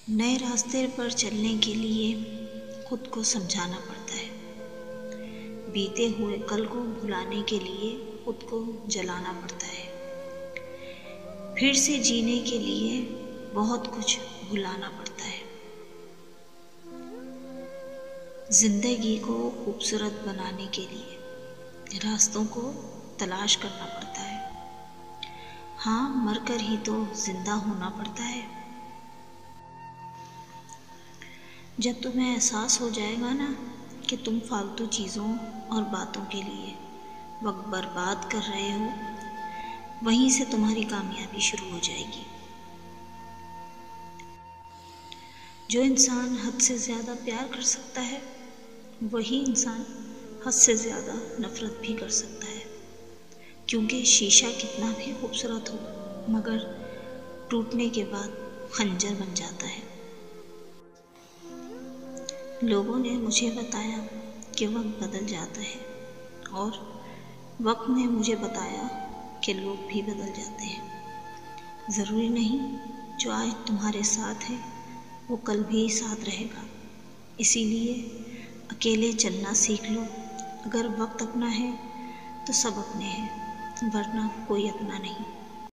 نئے راستے پر چلنے کے لیے خود کو سمجھانا پڑتا ہے۔ بیتے ہوئے کل کو بھلانے کے لیے خود کو جلانا پڑتا ہے۔ پھر سے جینے کے لیے بہت کچھ بھلانا پڑتا ہے۔ زندگی کو خوبصورت بنانے کے لیے راستوں کو تلاش کرنا پڑتا ہے۔ ہاں، مر کر ہی تو زندہ ہونا پڑتا ہے۔ جب تمہیں احساس ہو جائے گا نا کہ تم فالتو چیزوں اور باتوں کے لیے وقت برباد کر رہے ہو، وہیں سے تمہاری کامیابی شروع ہو جائے گی۔ جو انسان حد سے زیادہ پیار کر سکتا ہے، وہی انسان حد سے زیادہ نفرت بھی کر سکتا ہے، کیونکہ شیشہ کتنا بھی خوبصورت ہو مگر ٹوٹنے کے بعد خنجر بن جاتا ہے۔ لوگوں نے مجھے بتایا کہ وقت بدل جاتا ہے، اور وقت نے مجھے بتایا کہ لوگ بھی بدل جاتے ہیں۔ ضروری نہیں جو آج تمہارے ساتھ ہے وہ کل بھی ساتھ رہے گا، اسی لیے اکیلے چلنا سیکھ لو۔ اگر وقت اپنا ہے تو سب اپنے ہیں، ورنہ کوئی اپنا نہیں۔